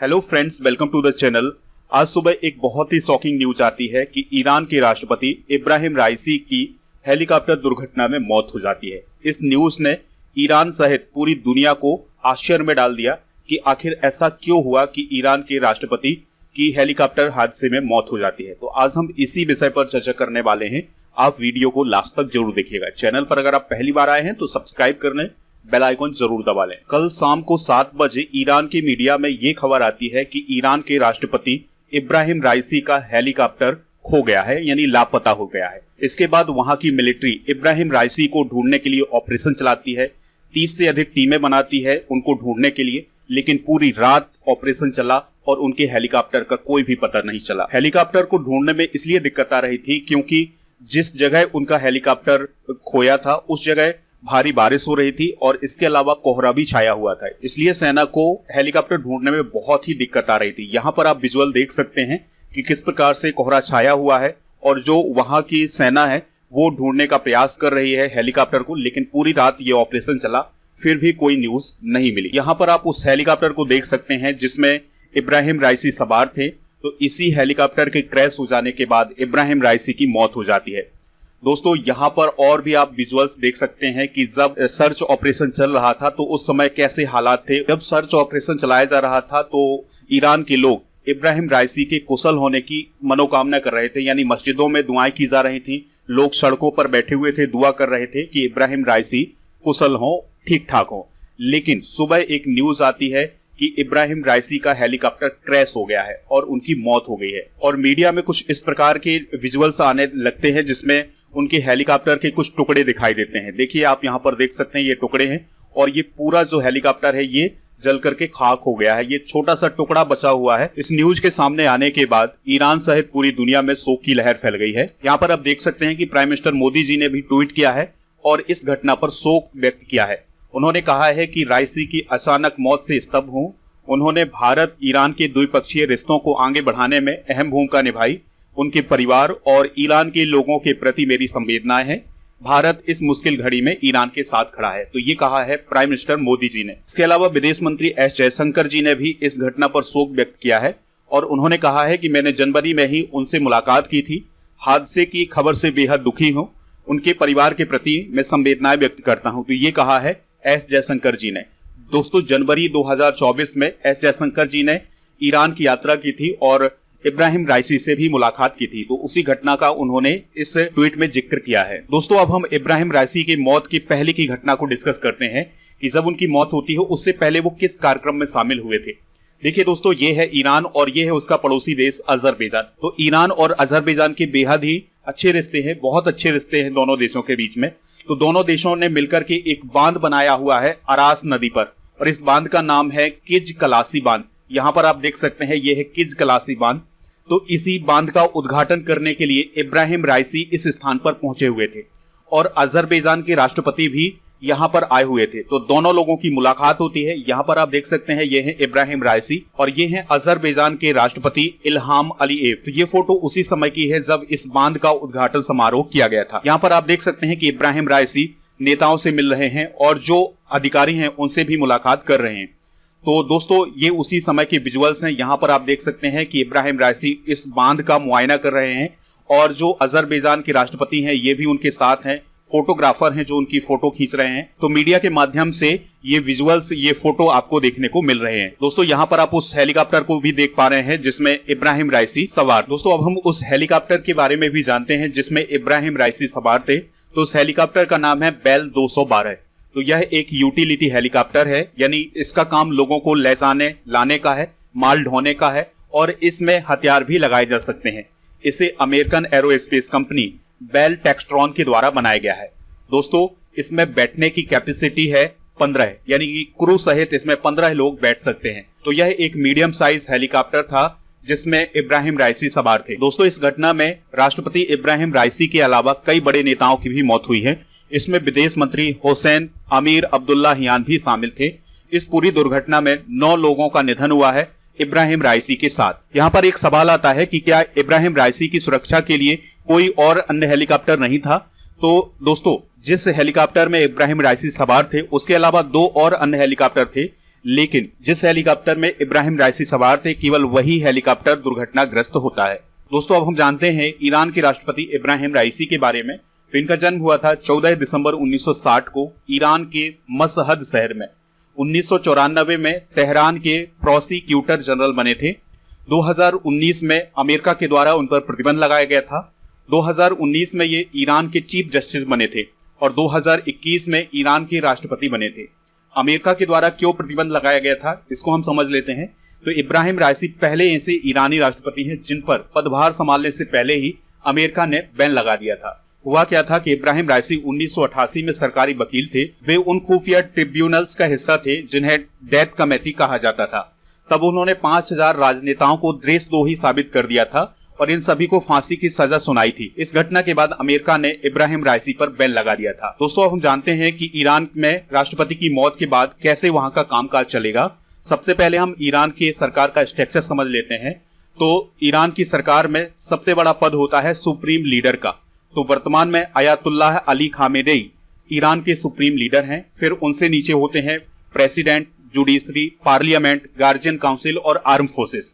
Hello friends, welcome to the channel. आज सुबह एक बहुत ही शॉकिंग न्यूज आती है कि ईरान के राष्ट्रपति इब्राहिम राइसी की हेलीकॉप्टर दुर्घटना में मौत हो जाती है। इस न्यूज ने ईरान सहित पूरी दुनिया को आश्चर्य में डाल दिया कि आखिर ऐसा क्यों हुआ कि ईरान के राष्ट्रपति की हेलीकॉप्टर हादसे में मौत हो जाती है। तो आज हम इसी विषय पर चर्चा करने वाले हैं। आप वीडियो को लास्ट तक जरूर देखिएगा। चैनल पर अगर आप पहली बार आए हैं तो सब्सक्राइब कर लें, बेल आइकन जरूर दबा लें। कल शाम को 7 बजे ईरान के मीडिया में ये खबर आती है कि ईरान के राष्ट्रपति इब्राहिम राइसी का हेलीकॉप्टर खो गया है, यानी लापता हो गया है। इसके बाद वहां की मिलिट्री इब्राहिम राइसी को ढूंढने के लिए ऑपरेशन चलाती है। 30 से अधिक टीमें बनाती है उनको ढूंढने के लिए, लेकिन पूरी रात ऑपरेशन चला और उनके हेलीकॉप्टर का कोई भी पता नहीं चला। हेलीकॉप्टर को ढूंढने में इसलिए दिक्कत आ रही थी क्योंकि जिस जगह उनका हेलीकॉप्टर खोया था उस जगह भारी बारिश हो रही थी और इसके अलावा कोहरा भी छाया हुआ था, इसलिए सेना को हेलीकॉप्टर ढूंढने में बहुत ही दिक्कत आ रही थी। यहाँ पर आप विजुअल देख सकते हैं कि किस प्रकार से कोहरा छाया हुआ है और जो वहां की सेना है वो ढूंढने का प्रयास कर रही है हेलीकॉप्टर को, लेकिन पूरी रात ये ऑपरेशन चला, फिर भी कोई न्यूज नहीं मिली। यहाँ पर आप उस हेलीकॉप्टर को देख सकते हैं जिसमें इब्राहिम राइसी सवार थे। तो इसी हेलीकॉप्टर के क्रैश हो जाने के बाद इब्राहिम राइसी की मौत हो जाती है। दोस्तों, यहाँ पर और भी आप विजुअल्स देख सकते हैं कि जब सर्च ऑपरेशन चल रहा था तो उस समय कैसे हालात थे। जब सर्च ऑपरेशन चलाया जा रहा था तो ईरान के लोग इब्राहिम राइसी के कुशल होने की मनोकामना कर रहे थे, यानी मस्जिदों में दुआएं की जा रही थी, लोग सड़कों पर बैठे हुए थे, दुआ कर रहे थे कि इब्राहिम राइसी कुशल हो, ठीक ठाक हो। लेकिन सुबह एक न्यूज आती है कि इब्राहिम राइसी का हेलीकॉप्टर क्रैश हो गया है और उनकी मौत हो गई है। और मीडिया में कुछ इस प्रकार के विजुअल्स आने लगते हैं जिसमें उनके हेलीकॉप्टर के कुछ टुकड़े दिखाई देते हैं। देखिए, आप यहाँ पर देख सकते हैं ये टुकड़े हैं और ये पूरा जो हेलीकॉप्टर है ये जल करके खाक हो गया है। ये छोटा सा टुकड़ा बचा हुआ है। इस न्यूज के सामने आने के बाद ईरान सहित पूरी दुनिया में शोक की लहर फैल गई है। यहाँ पर आप देख सकते हैं कि प्राइम मिनिस्टर मोदी जी ने भी ट्वीट किया है और इस घटना पर शोक व्यक्त किया है। उन्होंने कहा है कि राइसी की अचानक मौत से स्तब्ध हूँ। उन्होंने भारत ईरान के द्विपक्षीय रिश्तों को आगे बढ़ाने में अहम भूमिका निभाई। उनके परिवार और ईरान के लोगों के प्रति मेरी संवेदनाएं हैं। भारत इस मुश्किल घड़ी में ईरान के साथ खड़ा है। तो ये कहा है प्राइम मिनिस्टर मोदी जी ने। इसके अलावा विदेश मंत्री एस जयशंकर जी ने भी इस घटना पर शोक व्यक्त किया है और उन्होंने कहा है कि मैंने जनवरी में ही उनसे मुलाकात की थी। हादसे की खबर से बेहद दुखी हूँ। उनके परिवार के प्रति मैं संवेदनाएं व्यक्त करता हूँ। तो ये कहा है एस जयशंकर जी ने। दोस्तों, जनवरी 2024 में एस जयशंकर जी ने ईरान की यात्रा की थी और इब्राहिम राइसी से भी मुलाकात की थी। तो उसी घटना का उन्होंने इस ट्वीट में जिक्र किया है। दोस्तों, अब हम इब्राहिम राइसी की मौत की पहले की घटना को डिस्कस करते हैं कि जब उनकी मौत होती है उससे पहले वो किस कार्यक्रम में शामिल हुए थे। देखिए दोस्तों, ये है ईरान और ये है उसका पड़ोसी देश अजरबैजान। तो ईरान और अजरबैजान के बेहद ही अच्छे रिश्ते हैं, बहुत अच्छे रिश्ते हैं दोनों देशों के बीच में। तो दोनों देशों ने मिलकर के एक बांध बनाया हुआ है अरास नदी पर और इस बांध का नाम है किज कलासी बांध। यहाँ पर आप देख सकते हैं ये है किज कलासी बांध। तो इसी बांध का उद्घाटन करने के लिए इब्राहिम राइसी इस स्थान पर पहुंचे हुए थे और अजरबैजान के राष्ट्रपति भी यहां पर आए हुए थे। तो दोनों लोगों की मुलाकात होती है। यहां पर आप देख सकते हैं ये है इब्राहिम राइसी और ये है अजरबैजान के राष्ट्रपति इल्हाम अलीएव। तो ये फोटो उसी समय की है जब इस बांध का उद्घाटन समारोह किया गया था। यहाँ पर आप देख सकते हैं कि इब्राहिम राइसी नेताओं से मिल रहे हैं और जो अधिकारी हैं उनसे भी मुलाकात कर रहे हैं। तो दोस्तों, ये उसी समय के विजुअल्स हैं। यहाँ पर आप देख सकते हैं कि इब्राहिम राइसी इस बांध का मुआयना कर रहे हैं और जो अजरबैजान के राष्ट्रपति हैं ये भी उनके साथ हैं। फोटोग्राफर हैं जो उनकी फोटो खींच रहे हैं। तो मीडिया के माध्यम से ये विजुअल्स, ये फोटो आपको देखने को मिल रहे हैं। दोस्तों, यहाँ पर आप उस हेलीकॉप्टर को भी देख पा रहे हैं जिसमें इब्राहिम राइसी सवार। दोस्तों, अब हम उस हेलीकॉप्टर के बारे में भी जानते हैं जिसमें इब्राहिम राइसी सवार थे। तो उस हेलीकॉप्टर का नाम है बेल 212। तो यह एक यूटिलिटी हेलीकॉप्टर है, यानी इसका काम लोगों को ले जाने लाने का है, माल ढोने का है और इसमें हथियार भी लगाए जा सकते हैं। इसे American aerospace company Bell Textron के द्वारा बनाया गया है। दोस्तों, इसमें बैठने की कैपेसिटी है 15, यानी कि क्रू सहित इसमें 15 लोग बैठ सकते हैं। तो यह एक मीडियम साइज हेलीकॉप्टर था जिसमें इब्राहिम राइसी सवार थे। दोस्तों, इस घटना में राष्ट्रपति इब्राहिम राइसी के अलावा कई बड़े नेताओं की भी मौत हुई है। इसमें विदेश मंत्री हुसैन अमीर अब्दुल्लाहियान भी शामिल थे। इस पूरी दुर्घटना में 9 लोगों का निधन हुआ है इब्राहिम राइसी के साथ। यहाँ पर एक सवाल आता है कि क्या इब्राहिम राइसी की सुरक्षा के लिए कोई और अन्य हेलीकॉप्टर नहीं था। तो दोस्तों, जिस हेलीकॉप्टर में इब्राहिम राइसी सवार थे उसके अलावा 2 और अन्य हेलीकॉप्टर थे लेकिन जिस हेलीकॉप्टर में इब्राहिम राइसी सवार थे केवल वही हेलीकॉप्टर दुर्घटनाग्रस्त होता है। दोस्तों अब हम जानते हैं ईरान के राष्ट्रपति इब्राहिम राइसी के बारे में। तो इनका जन्म हुआ था 14 दिसंबर 1960 को ईरान के मशहद शहर में। 1994 में तेहरान के प्रोसिक्यूटर जनरल बने थे। 2019 में अमेरिका के द्वारा उन पर प्रतिबंध लगाया गया था। 2019 में ये ईरान के चीफ जस्टिस बने थे और 2021 में ईरान के राष्ट्रपति बने थे। अमेरिका के द्वारा क्यों प्रतिबंध लगाया गया था इसको हम समझ लेते हैं। तो इब्राहिम राइसी पहले ऐसे ईरानी राष्ट्रपति हैं जिन पर पदभार संभालने से पहले ही अमेरिका ने बैन लगा दिया था। हुआ क्या था कि इब्राहिम राइसी 1988 में सरकारी वकील थे। वे उन खुफिया ट्रिब्यूनल्स का हिस्सा थे जिन्हें डेथ कमेटी कहा जाता था। तब उन्होंने 5000 राजनेताओं को देशद्रोही साबित कर दिया था और इन सभी को फांसी की सजा सुनाई थी। इस घटना के बाद अमेरिका ने इब्राहिम राइसी पर बैन लगा दिया था। दोस्तों अब हम जानते हैं कि ईरान में राष्ट्रपति की मौत के बाद कैसे वहां का कामकाज चलेगा। सबसे पहले हम ईरान की सरकार का स्ट्रक्चर समझ लेते हैं। तो ईरान की सरकार में सबसे बड़ा पद होता है सुप्रीम लीडर का। तो वर्तमान में अयातुल्लाह अली खामेनेई ईरान के सुप्रीम लीडर हैं। फिर उनसे नीचे होते हैं president, judiciary, parliament, guardian council और आर्म फोर्सेस।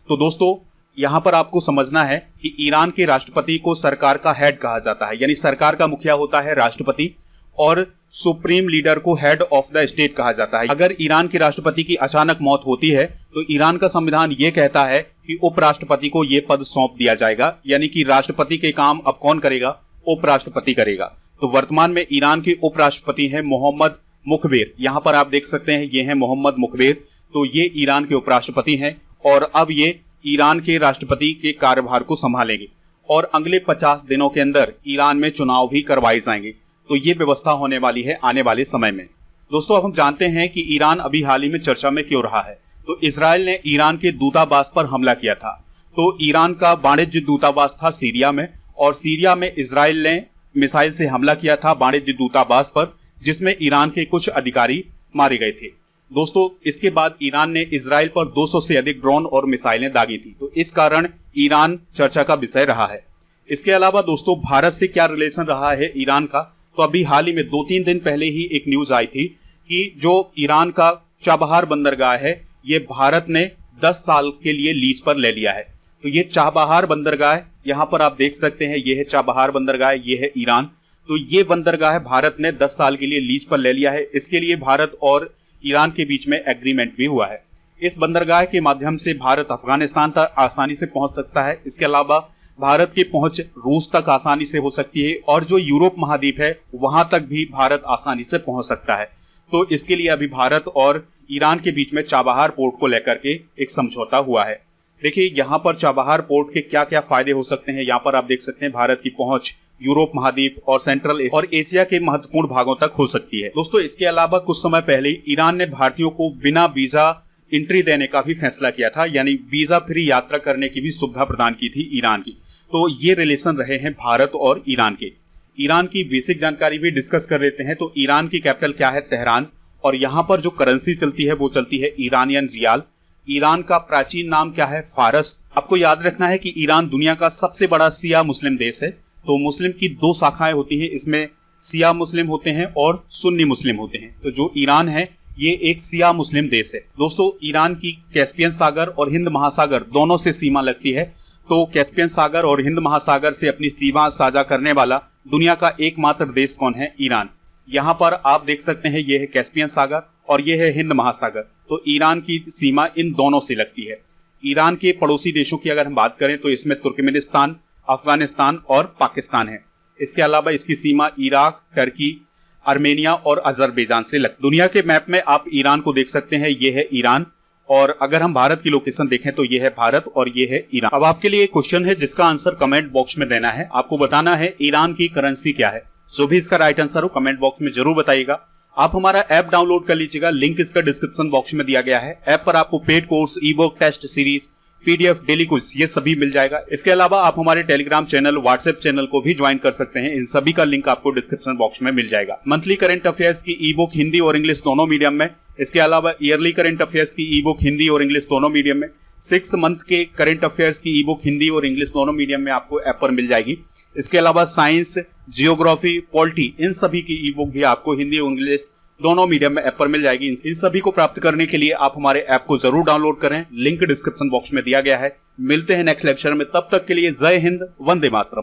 तो दोस्तों यहाँ पर आपको समझना है कि ईरान के राष्ट्रपति को सरकार का हेड कहा जाता है, यानी सरकार का मुखिया होता है राष्ट्रपति और सुप्रीम लीडर को हेड ऑफ द स्टेट कहा जाता है। अगर ईरान के राष्ट्रपति की अचानक मौत होती है तो ईरान का संविधान ये कहता है कि उपराष्ट्रपति को ये पद सौंप दिया जाएगा, यानी कि राष्ट्रपति के काम अब कौन करेगा, उपराष्ट्रपति करेगा। तो वर्तमान में ईरान के उपराष्ट्रपति हैं मोहम्मद मुखबेर। यहाँ पर आप देख सकते हैं ये हैं मोहम्मद मुखबेर। तो ये ईरान के उपराष्ट्रपति हैं और अब ये ईरान के राष्ट्रपति के कार्यभार को संभालेंगे और अगले 50 दिनों के अंदर ईरान में चुनाव भी करवाए जाएंगे। तो ये व्यवस्था होने वाली है आने वाले समय में। दोस्तों अब हम जानते हैं कि ईरान अभी हाल ही में चर्चा में क्यों रहा है। तो इजराइल ने ईरान के दूतावास पर हमला किया था। तो ईरान का वाणिज्य दूतावास था सीरिया में और सीरिया में इजराइल ने मिसाइल से हमला किया था वाणिज्य दूतावास पर, जिसमें ईरान के कुछ अधिकारी मारे गए थे। दोस्तों इसके बाद ईरान ने इजराइल पर 200 से अधिक ड्रोन और मिसाइलें दागी थी। तो इस कारण ईरान चर्चा का विषय रहा है। इसके अलावा दोस्तों भारत से क्या रिलेशन रहा है ईरान का, तो अभी हाल ही में 2-3 दिन पहले ही एक न्यूज आई थी कि जो ईरान का चाबहार बंदरगाह है ये भारत ने 10 साल के लिए लीज पर ले लिया है। तो ये चाबहार बंदरगाह यहाँ पर आप देख सकते हैं, ये है चाबहार बंदरगाह, ये है ईरान। तो ये बंदरगाह भारत ने 10 साल के लिए लीज पर ले लिया है। इसके लिए भारत और ईरान के बीच में एग्रीमेंट भी हुआ है। इस बंदरगाह के माध्यम से भारत अफगानिस्तान तक आसानी से पहुंच सकता है। इसके अलावा भारत की पहुंच रूस तक आसानी से हो सकती है और जो यूरोप महाद्वीप है वहां तक भी भारत आसानी से पहुंच सकता है। तो इसके लिए अभी भारत और ईरान के बीच में चाबहार पोर्ट को लेकर के एक समझौता हुआ है। देखिए यहाँ पर चाबहार पोर्ट के क्या क्या फायदे हो सकते हैं। यहाँ पर आप देख सकते हैं भारत की पहुंच यूरोप महाद्वीप और सेंट्रल और एशिया के महत्वपूर्ण भागों तक हो सकती है। दोस्तों इसके अलावा कुछ समय पहले ईरान ने भारतीयों को बिना वीजा एंट्री देने का भी फैसला किया था, यानी वीजा फ्री यात्रा करने की भी सुविधा प्रदान की थी ईरान की। तो ये रिलेशन रहे हैं भारत और ईरान के। ईरान की बेसिक जानकारी भी डिस्कस कर लेते हैं। तो ईरान की कैपिटल क्या है, तेहरान, और यहाँ पर जो करेंसी चलती है वो चलती है ईरानियन रियाल। ईरान का प्राचीन नाम क्या है, फारस। आपको याद रखना है कि ईरान दुनिया का सबसे बड़ा शिया मुस्लिम देश है। तो मुस्लिम की 2 शाखाएं होती है, इसमें शिया मुस्लिम होते हैं और सुन्नी मुस्लिम होते हैं। तो जो ईरान है ये एक शिया मुस्लिम देश है। दोस्तों ईरान की कैस्पियन सागर और हिंद महासागर दोनों से सीमा लगती है। तो कैस्पियन सागर और हिंद महासागर से अपनी सीमा साझा करने वाला दुनिया का एकमात्र देश कौन है, ईरान। यहाँ पर आप देख सकते हैं ये है कैस्पियन सागर और ये है हिंद महासागर। तो ईरान की सीमा इन दोनों से लगती है। ईरान के पड़ोसी देशों की अगर हम बात करें तो इसमें तुर्कमेनिस्तान, अफगानिस्तान और पाकिस्तान है। इसके अलावा इसकी सीमा इराक, टर्की, आर्मेनिया और अजरबैजान से दुनिया के मैप में आप ईरान को देख सकते हैं, ये है ईरान। और अगर हम भारत की लोकेशन देखें तो ये है भारत और ये है ईरान। अब आपके लिए एक क्वेश्चन है जिसका आंसर कमेंट बॉक्स में देना है। आपको बताना है ईरान की करेंसी क्या है। जो भी इसका राइट आंसर हो कमेंट बॉक्स में जरूर बताइएगा। आप हमारा ऐप डाउनलोड कर लीजिएगा, लिंक इसका डिस्क्रिप्शन बॉक्स में दिया गया है। ऐप पर आपको paid course, e book, test series, PDF, daily quiz ये सभी मिल जाएगा। इसके अलावा आप हमारे टेलीग्राम चैनल, व्हाट्सएप चैनल को भी ज्वाइन कर सकते हैं। इन सभी का लिंक आपको डिस्क्रिप्शन बॉक्स में मिल जाएगा। मंथली करंट अफेयर्स की ई बुक हिंदी और इंग्लिश दोनों मीडियम में। इसके अलावा ईयरली करंट अफेयर्स की ई बुक हिंदी और इंग्लिश दोनों मीडियम में। 6 मंथ के करंट अफेयर्स की ई बुक हिंदी और इंग्लिश दोनों मीडियम में आपको ऐप पर मिल जाएगी। इसके अलावा साइंस, जियोग्राफी, पॉलिटी इन सभी की ई बुक भी आपको हिंदी और इंग्लिश दोनों मीडियम में ऐप पर मिल जाएगी। इन सभी को प्राप्त करने के लिए आप हमारे ऐप को जरूर डाउनलोड करें, लिंक डिस्क्रिप्शन बॉक्स में दिया गया है। मिलते हैं नेक्स्ट लेक्चर में, तब तक के लिए जय हिंद, वंदे मातरम।